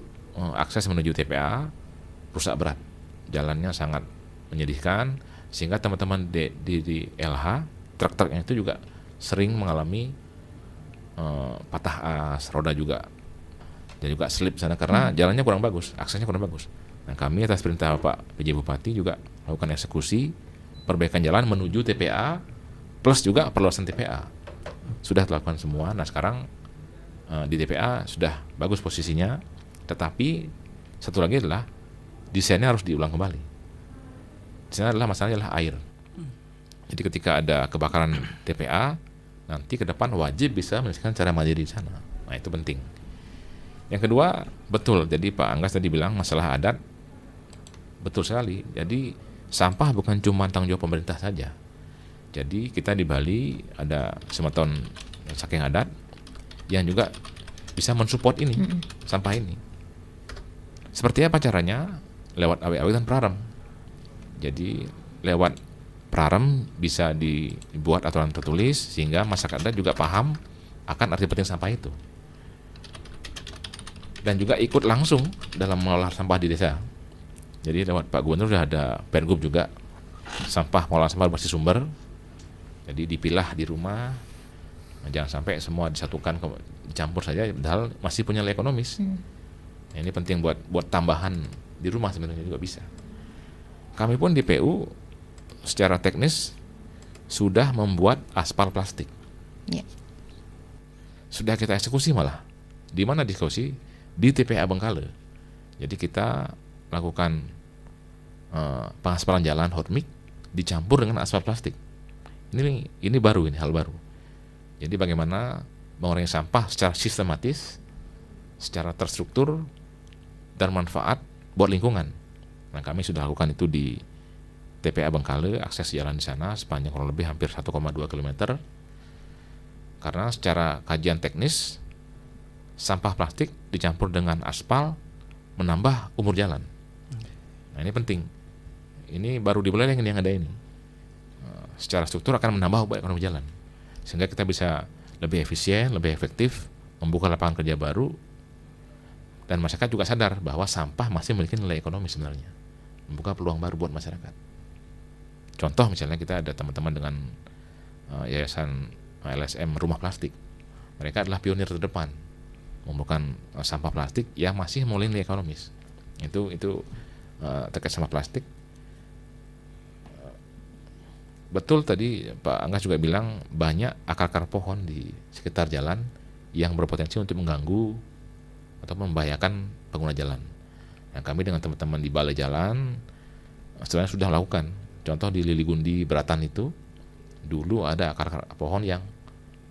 akses menuju TPA rusak berat, jalannya sangat menyedihkan sehingga teman-teman di LH truk-truknya itu juga sering mengalami patah as, roda juga dan juga slip sana karena jalannya kurang bagus, aksesnya kurang bagus. Nah, kami atas perintah Pak PJ Bupati juga lakukan eksekusi perbaikan jalan menuju TPA plus juga perluasan TPA. Sudah dilakukan semua. Nah, sekarang di TPA sudah bagus posisinya, tetapi satu lagi adalah desainnya harus diulang kembali. Di sana adalah masalahnya adalah air. Jadi ketika ada kebakaran TPA, nanti ke depan wajib bisa menyelesaikan cara mandiri di sana. Nah, itu penting. Yang kedua, betul. Jadi Pak Anggas tadi bilang masalah adat, betul sekali. Jadi sampah bukan cuma tanggung jawab pemerintah saja. Jadi kita di Bali ada Sematon Saking Adat yang juga bisa mensupport ini, sampah ini. Seperti apa caranya? Lewat awe-awe dan prarem. Jadi lewat prarem bisa dibuat aturan tertulis sehingga masyarakat adat juga paham akan arti penting sampah itu. Dan juga ikut langsung dalam mengolah sampah di desa. Jadi lewat Pak Gubernur sudah ada Pergub juga sampah pengolahan sampah berbasis sumber. Jadi dipilah di rumah, jangan sampai semua disatukan dicampur saja, padahal masih punya nilai ekonomis. Nah, ini penting buat tambahan di rumah sebenarnya juga bisa. Kami pun di PU secara teknis sudah membuat aspal plastik. Sudah kita eksekusi malah. Di mana eksekusi? Di TPA Bengkale. Jadi kita lakukan pengaspalan jalan hot mix dicampur dengan aspal plastik. Ini baru, ini hal baru. Jadi bagaimana mengurangi sampah secara sistematis, secara terstruktur, dan manfaat buat lingkungan. Nah, kami sudah lakukan itu di TPA Bengkale, akses jalan di sana sepanjang kurang lebih hampir 1,2 km. Karena secara kajian teknis, sampah plastik dicampur dengan aspal menambah umur jalan. Nah, ini penting. Ini baru di Buleleng yang ada ini. Secara struktur akan menambah ekonomi jalan. Sehingga kita bisa lebih efisien, lebih efektif, membuka lapangan kerja baru, dan masyarakat juga sadar bahwa sampah masih memiliki nilai ekonomi sebenarnya, membuka peluang baru buat masyarakat. Contoh misalnya kita ada teman-teman dengan yayasan LSM Rumah Plastik. Mereka adalah pionir terdepan membuka sampah plastik yang masih memiliki nilai ekonomis. Itu terkait sampah plastik. Betul tadi Pak Anggas juga bilang banyak akar-akar pohon di sekitar jalan yang berpotensi untuk mengganggu atau membahayakan pengguna jalan. Nah, kami dengan teman-teman di balai jalan sebenarnya sudah melakukan. Contoh di Liligundi Beratan itu dulu ada akar pohon yang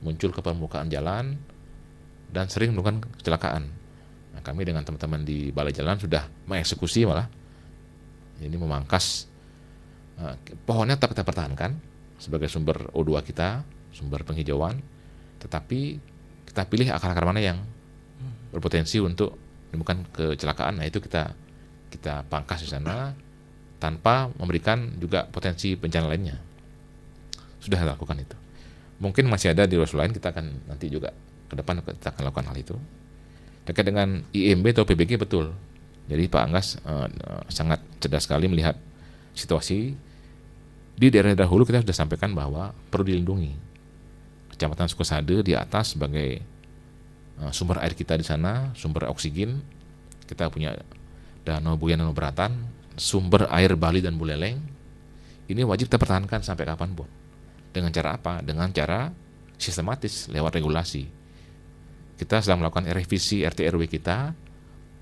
muncul ke permukaan jalan dan sering menimbulkan kecelakaan. Nah, kami dengan teman-teman di balai jalan sudah mengeksekusi malah. Ini memangkas pohonnya tetap kita pertahankan sebagai sumber O2 kita, sumber penghijauan, tetapi kita pilih akar-akar mana yang berpotensi untuk menimbulkan kecelakaan. Nah, itu kita pangkas di sana tanpa memberikan juga potensi bencana lainnya. Sudah lakukan itu. Mungkin masih ada di ruas lain, kita akan nanti juga ke depan kita akan lakukan hal itu. Terkait dengan IMB atau PBG betul. Jadi Pak Anggas sangat cerdas sekali melihat situasi. Di daerah hulu kita sudah sampaikan bahwa perlu dilindungi. Kecamatan Sukosade di atas sebagai sumber air kita di sana, sumber oksigen. Kita punya Danau Buyan, Danau Beratan, sumber air Bali dan Buleleng. Ini wajib kita pertahankan sampai kapanpun. Dengan cara apa? Dengan cara sistematis lewat regulasi. Kita sedang melakukan revisi RT/RW kita,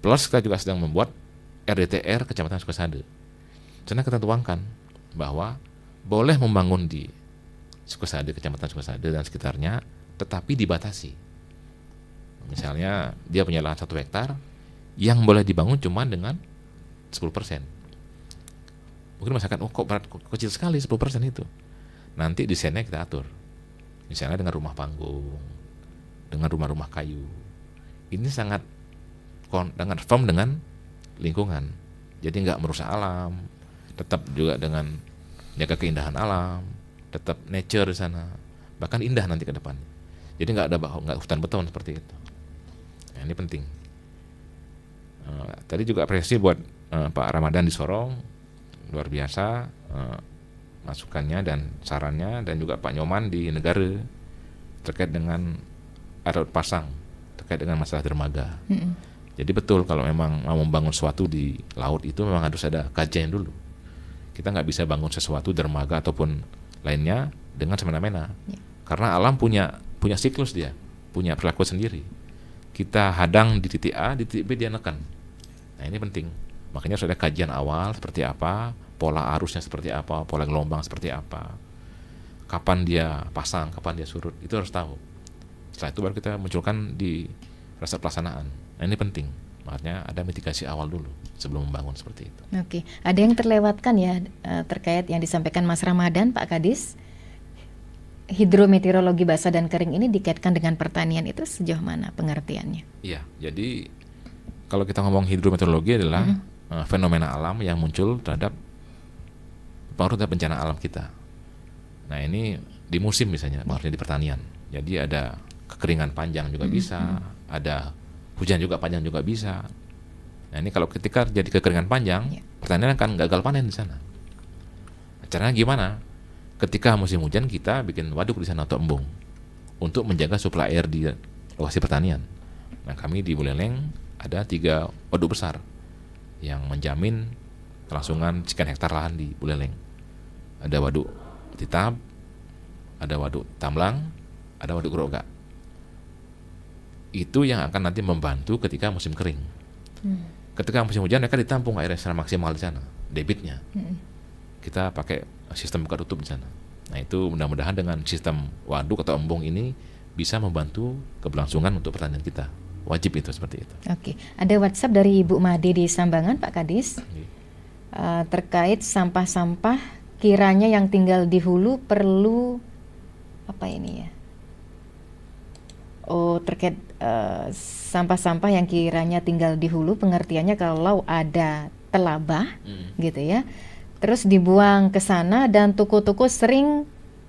plus kita juga sedang membuat RDTR Kecamatan Sukosade. Karena kita tuangkan bahwa boleh membangun di Sukosade, Kecamatan Sukosade dan sekitarnya, tetapi dibatasi. Misalnya dia punya lahan 1 hektar, yang boleh dibangun cuma dengan 10%. Mungkin masyarakat, kok berat, kecil sekali 10% itu. Nanti desainnya kita atur. Misalnya dengan rumah panggung, dengan rumah-rumah kayu. Ini sangat firm dengan lingkungan. Jadi nggak merusak alam, tetap juga dengan jaga keindahan alam, tetap nature di sana, bahkan indah nanti ke depan. Jadi nggak hutan beton seperti itu. Nah, ini penting. Tadi juga apresiasi buat Pak Ramadan di Sorong, luar biasa masukannya dan sarannya, dan juga Pak Nyoman di Negara terkait dengan air laut pasang, terkait dengan masalah dermaga. Jadi betul kalau memang mau membangun sesuatu di laut itu memang harus ada kajian dulu. Kita nggak bisa bangun sesuatu dermaga ataupun lainnya dengan semena-mena. Karena alam punya siklus, dia punya perilaku sendiri. Kita hadang di titik A, di titik B dia nekan. Nah, ini penting. Makanya sudah kajian awal seperti apa, pola arusnya seperti apa, pola gelombang seperti apa, kapan dia pasang, kapan dia surut, itu harus tahu. Setelah itu baru kita munculkan di proses pelaksanaan. Nah, ini penting. Makanya ada mitigasi awal dulu sebelum membangun seperti itu. Oke, ada yang terlewatkan ya terkait yang disampaikan Mas Ramadan, Pak Kadis. Hidrometeorologi basah dan kering ini dikaitkan dengan pertanian, itu sejauh mana pengertiannya? Iya, jadi kalau kita ngomong hidrometeorologi adalah fenomena alam yang muncul terhadap pengaruh terhadap bencana alam kita. Nah, ini di musim misalnya, maksudnya di pertanian. Jadi ada kekeringan panjang juga bisa, ada hujan juga panjang juga bisa. Nah, ini kalau ketika jadi kekeringan panjang, pertanian akan gagal panen di sana. Caranya gimana? Ketika musim hujan kita bikin waduk di sana atau embung untuk menjaga suplai air di lokasi pertanian. Nah, kami di Buleleng ada 3 waduk besar yang menjamin kelangsungan sekian hektar lahan di Buleleng. Ada waduk Titab, ada waduk Tamblang, ada waduk Groga. Itu yang akan nanti membantu ketika musim kering. Ketika musim hujan mereka ditampung airnya secara maksimal di sana, debitnya. Kita pakai sistem buka tutup di sana. Nah, itu mudah-mudahan dengan sistem waduk atau embung ini bisa membantu keberlangsungan untuk pertanian kita. Wajib itu seperti itu. Oke, ada WhatsApp dari Ibu Made di Sambangan, Pak Kadis, terkait sampah-sampah kiranya yang tinggal di hulu perlu apa ini ya? Oh, terkait sampah-sampah yang kiranya tinggal di hulu, pengertiannya kalau ada telabah, gitu ya, terus dibuang ke sana dan toko-toko sering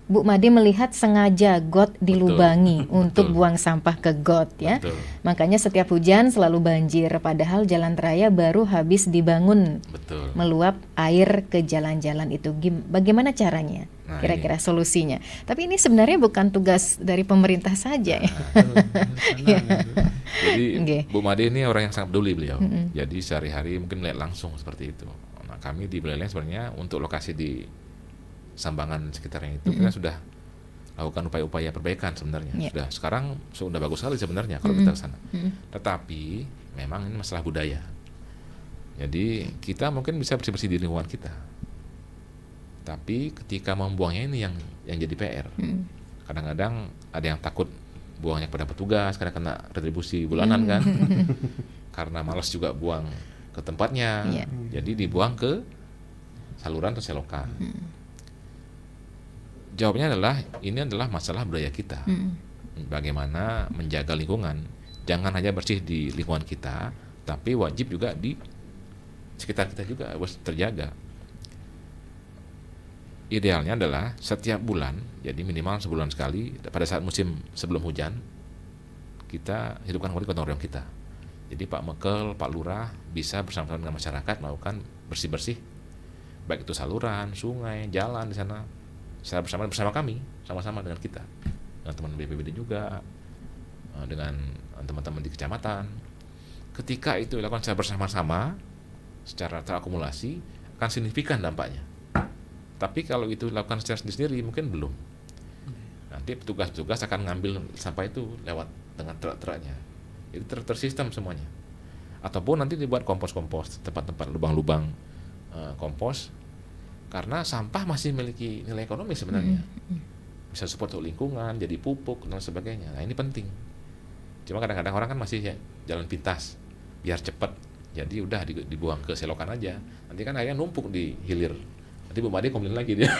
Bu Made melihat sengaja got dilubangi untuk buang sampah ke got ya. Betul. Makanya setiap hujan selalu banjir padahal jalan raya baru habis dibangun. Betul. Meluap air ke jalan-jalan itu. Bagaimana caranya? Nah, Kira-kira solusinya. Tapi ini sebenarnya bukan tugas dari pemerintah saja ya. Jadi Bu Made ini orang yang sangat peduli beliau. Jadi sehari-hari mungkin melihat langsung seperti itu. Nah, kami di Buleleng sebenarnya untuk lokasi di Sambangan sekitarnya itu kita sudah lakukan upaya-upaya perbaikan sebenarnya. Sekarang sudah bagus sekali sebenarnya kalau kita ke sana. Tetapi memang ini masalah budaya. Jadi kita mungkin bisa bersih-bersih di lingkungan kita. Tapi ketika membuangnya ini yang jadi PR. Kadang-kadang ada yang takut buangnya kepada petugas karena kena retribusi bulanan kan. Karena malas juga buang ke tempatnya. Jadi dibuang ke saluran atau selokan. Jawabnya adalah ini adalah masalah budaya kita. Bagaimana menjaga lingkungan. Jangan hanya bersih di lingkungan kita, tapi wajib juga di sekitar kita juga harus terjaga. Idealnya adalah setiap bulan, jadi minimal sebulan sekali pada saat musim sebelum hujan, kita hidupkan kembali gotong royong kita. Jadi Pak Mekel, Pak Lurah bisa bersama-sama dengan masyarakat melakukan bersih-bersih, baik itu saluran, sungai, jalan di sana. Secara bersama kami, sama-sama dengan kita, dengan teman BPBD juga, dengan teman-teman di kecamatan. Ketika itu dilakukan secara bersama-sama, secara terakumulasi, akan signifikan dampaknya. Tapi kalau itu dilakukan secara sendiri mungkin belum. Nanti petugas-petugas akan ngambil sampah itu lewat dengan truk-truknya. Itu tersistem semuanya. Ataupun nanti dibuat kompos-kompos, tempat-tempat lubang-lubang kompos. Karena sampah masih memiliki nilai ekonomi sebenarnya. Bisa support untuk lingkungan, jadi pupuk dan sebagainya. Nah, ini penting. Cuma kadang-kadang orang kan masih jalan pintas biar cepat. Jadi udah dibuang ke selokan aja. Nanti kan akhirnya numpuk di hilir. Nanti Bu Made komplain lagi dia.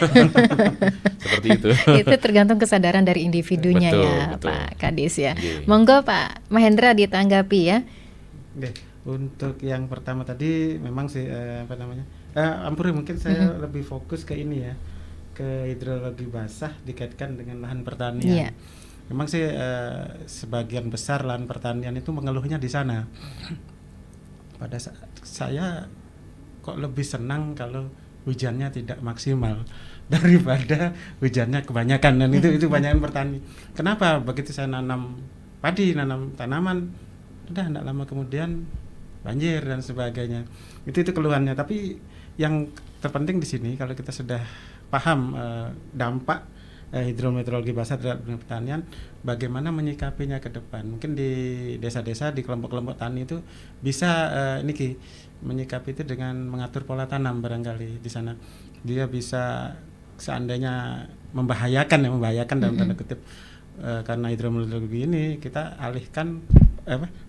Seperti itu. Itu tergantung kesadaran dari individunya betul. Pak Kadis ya. Monggo Pak Mahendra ditanggapi ya. Untuk yang pertama tadi memang sih Ampuri mungkin saya lebih fokus ke ini ya, ke hidrologi basah dikaitkan dengan lahan pertanian. Memang sih sebagian besar lahan pertanian itu mengeluhnya di sana. Pada saya kok lebih senang kalau hujannya tidak maksimal daripada hujannya kebanyakan, dan itu banyakan petani. Kenapa? Begitu saya nanam padi, nanam tanaman, udah tidak lama kemudian banjir dan sebagainya. Itu keluhannya. Tapi yang terpenting di sini kalau kita sudah paham dampak hidrometeorologi basah terhadap pertanian, bagaimana menyikapinya ke depan. Mungkin di desa-desa, di kelompok-kelompok tani itu bisa menyikapi itu dengan mengatur pola tanam barangkali di sana. Dia bisa seandainya membahayakan dalam tanda kutip karena hidrometeorologi ini, kita alihkan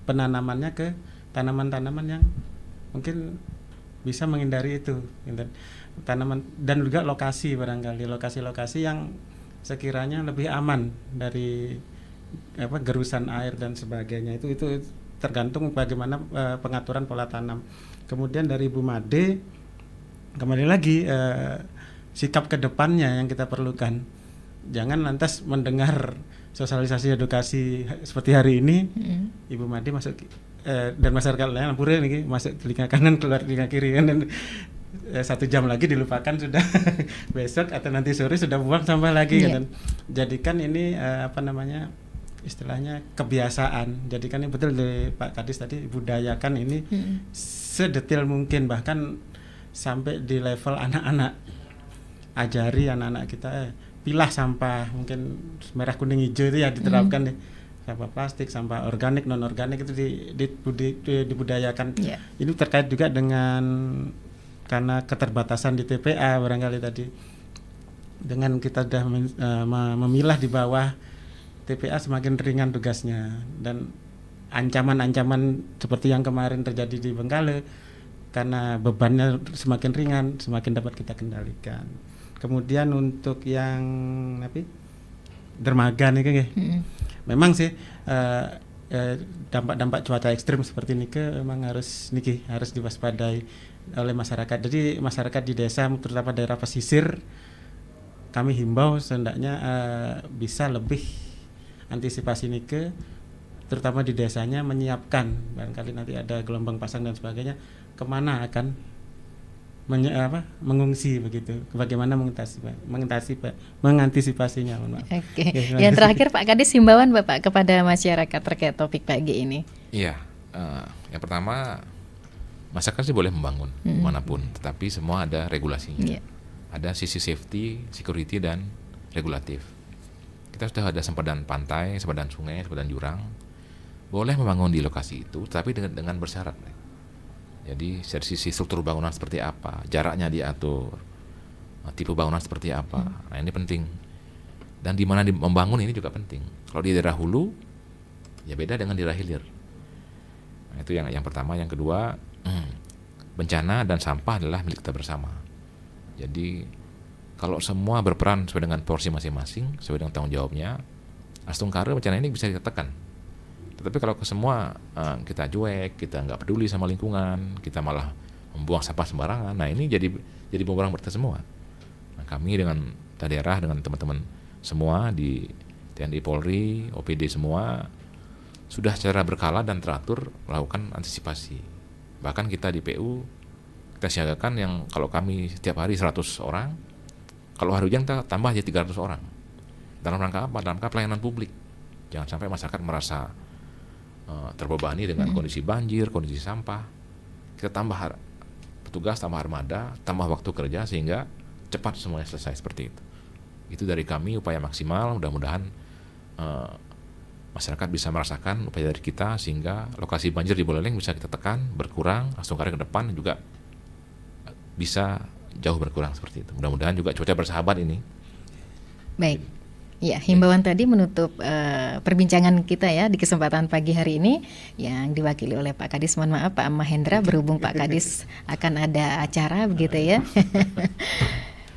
penanamannya ke tanaman-tanaman yang mungkin bisa menghindari itu tanaman, dan juga lokasi lokasi yang sekiranya lebih aman dari gerusan air dan sebagainya. Itu tergantung bagaimana pengaturan pola tanam. Kemudian dari Bu Made kembali lagi sikap kedepannya yang kita perlukan. Jangan lantas mendengar sosialisasi edukasi seperti hari ini, Ibu Made masuk dan masyarakat lain Ampuri ini masuk telinga kanan keluar telinga kiri kan, dan 1 jam lagi dilupakan sudah besok atau nanti sore sudah buang sampah lagi kan. Jadikan ini istilahnya kebiasaan. Jadikan ini betul dari Pak Kadis tadi, budayakan ini sedetail mungkin, bahkan sampai di level anak-anak. Ajari anak-anak kita pilah sampah, mungkin merah kuning hijau itu ya diterapkan deh. Sampah plastik, sampah organik, non organik itu dibudayakan. Ini terkait juga dengan karena keterbatasan di TPA barangkali tadi, dengan kita sudah memilah di bawah TPA semakin ringan tugasnya, dan ancaman-ancaman seperti yang kemarin terjadi di Bengkale karena bebannya semakin ringan, semakin dapat kita kendalikan. Kemudian untuk yang dermaga nih kan ya, memang sih dampak-dampak cuaca ekstrim seperti ini memang harus diwaspadai oleh masyarakat. Jadi masyarakat di desa, terutama daerah pesisir, kami himbau sehendaknya bisa lebih antisipasi nike, terutama di desanya, menyiapkan barangkali nanti ada gelombang pasang dan sebagainya, kemana akan mengungsi begitu, bagaimana mengantisipasinya. Oke. Yang terakhir Pak Kadis, himbauan Bapak kepada masyarakat terkait topik pagi ini. Iya, yang pertama masyarakat sih boleh membangun manapun, tetapi semua ada regulasinya. Ada sisi safety, security, dan regulatif. Kita sudah ada sempadan pantai, sempadan sungai, sempadan jurang. Boleh membangun di lokasi itu, tapi dengan bersyarat. Jadi dari sisi struktur bangunan seperti apa, jaraknya diatur, tipe bangunan seperti apa. Nah ini penting. Dan di mana membangun ini juga penting. Kalau di daerah hulu, ya beda dengan di daerah hilir. Nah, itu yang pertama. Yang kedua, bencana dan sampah adalah milik kita bersama. Jadi kalau semua berperan sesuai dengan porsi masing-masing, sesuai dengan tanggung jawabnya, astungkara bencana ini bisa ditekan. Tetapi kalau semua kita cuek, kita nggak peduli sama lingkungan, kita malah membuang sampah sembarangan, nah ini jadi bumerang buat kita semua. Nah, kami dengan daerah, dengan teman-teman semua di TNI Polri, OPD semua sudah secara berkala dan teratur melakukan antisipasi. Bahkan kita di PU kita siagakan yang kalau kami setiap hari 100 orang, kalau hari hujan kita tambah aja 300 orang. Dalam rangka apa? Dalam rangka pelayanan publik. Jangan sampai masyarakat merasa terbebani dengan kondisi banjir, kondisi sampah. Kita tambah petugas, tambah armada, tambah waktu kerja sehingga cepat semuanya selesai seperti itu. Itu dari kami upaya maksimal, mudah-mudahan masyarakat bisa merasakan upaya dari kita sehingga lokasi banjir di Buleleng bisa kita tekan, berkurang, astungkara ke depan juga bisa jauh berkurang seperti itu. Mudah-mudahan juga cuaca bersahabat ini. Baik. Ya, himbauan tadi menutup perbincangan kita ya di kesempatan pagi hari ini yang diwakili oleh Pak Kadis. Mohon maaf Pak Mahendra, berhubung Pak Kadis akan ada acara begitu ya.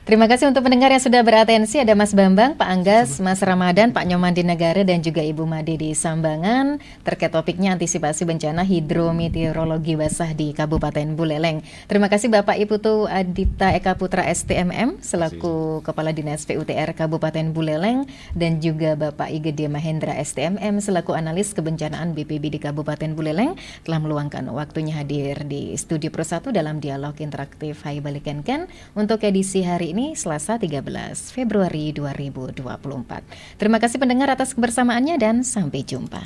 Terima kasih untuk pendengar yang sudah beratensi. Ada Mas Bambang, Pak Anggas, Mas Ramadan, Pak Nyoman di Negara, dan juga Ibu Made di Sambangan terkait topiknya antisipasi bencana hidrometeorologi basah di Kabupaten Buleleng. Terima kasih Bapak Iputu Adipta Eka Putra STMM selaku Kepala Dinas PUTR Kabupaten Buleleng, dan juga Bapak Igede Mahendra STMM selaku Analis Kebencanaan BPB di Kabupaten Buleleng telah meluangkan waktunya hadir di Studio Pro 1 dalam dialog interaktif Hai Balikenken untuk edisi hari ini Selasa 13 Februari 2024. Terima kasih pendengar atas kebersamaannya dan sampai jumpa.